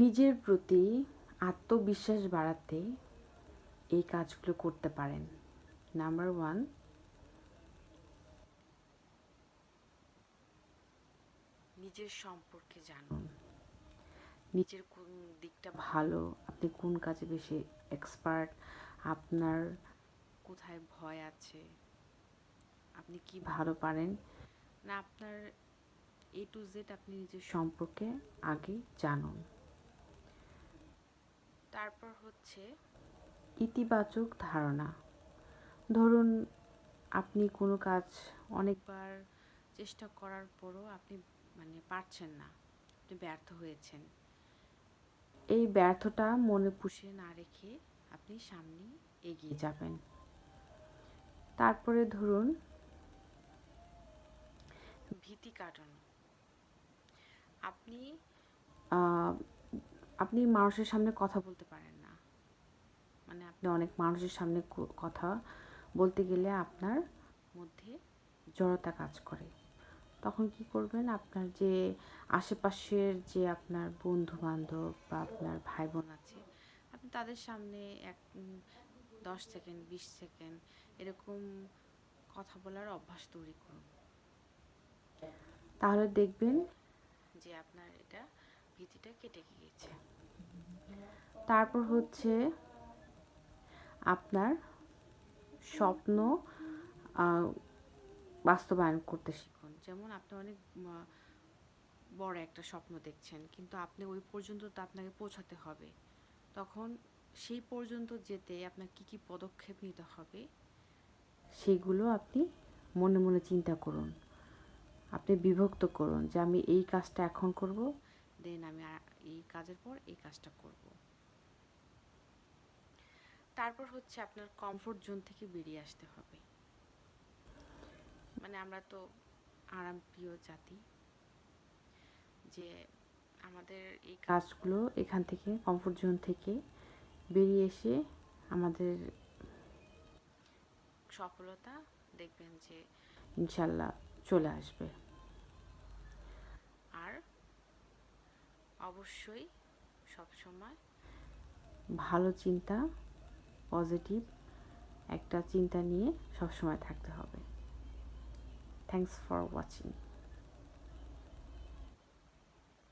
নিজের প্রতি আত্মবিশ্বাস বাড়াতে এই কাজগুলো করতে পারেন। নাম্বার 1, নিজের সম্পর্কে জানুন। নিজের কোন দিকটা ভালো, আপনি কোন কাজে বেশি এক্সপার্ট, আপনার কোথায় ভয় আছে, আপনি কি ভালো পারেন না, আপনার A to Z আপনি নিজের সম্পর্কে আগে জানুন। তারপর হচ্ছে ইতিবাচক ধারণা। ধরুন আপনি কোনো কাজ অনেকবার চেষ্টা করার পরও আপনি পারছেন না, আপনি ব্যর্থ হয়েছেন। এই ব্যর্থতা মনে পুষে না রেখে আপনি সামনে এগিয়ে যাবেন। তারপরে ধরুন ভীতি কাটানো। আপনি আপনি মানুষের সামনে কথা বলতে পারেন না, আপনি অনেক মানুষের সামনে কথা বলতে গেলে আপনার মধ্যে জড়তা কাজ করে। তখন কি করবেন, আপনার যে আশেপাশের যে আপনার বন্ধু বান্ধব বা আপনার ভাই বোন আছে, আপনি তাদের সামনে 10 সেকেন্ড 20 সেকেন্ড এরকম কথা বলার অভ্যাস তৈরি করুন। তাহলে দেখবেন যে আপনার এটা ভীতিটা কেটে গিয়েছে। তারপর হচ্ছে আপনার স্বপ্ন বাস্তবায়ন করতে শিখুন। যেমন আপনি অনেক বড় একটা স্বপ্ন দেখছেন, কিন্তু আপনি ওই পর্যন্ত তো আপনাকে পৌঁছাতে হবে। তখন সেই পর্যন্ত যেতে আপনার কি কি পদক্ষেপ নিতে হবে সেগুলো আপনি মনে মনে চিন্তা করুন। আপনি বিভক্ত করুন যে আমি এই কাজটা এখন করব, দেন আমি এই কাজের পর এই কাজটা করব। তারপর হচ্ছে আপনার কমফোর্ট জোন থেকে বেরিয়ে আসতে হবে। আমরা তো আরামপ্রিয় জাতি, যে আমাদের এই কাজগুলো এখান থেকে কমফোর্ট জোন থেকে বেরিয়ে এসে আমাদের সফলতা দেখবেন যে ইনশাল্লাহ চলে আসবে। আর অবশ্যই সবসময় ভালো চিন্তা, পজিটিভ একটা চিন্তা নিয়ে সবসময় থাকতে হবে। Thanks for watching.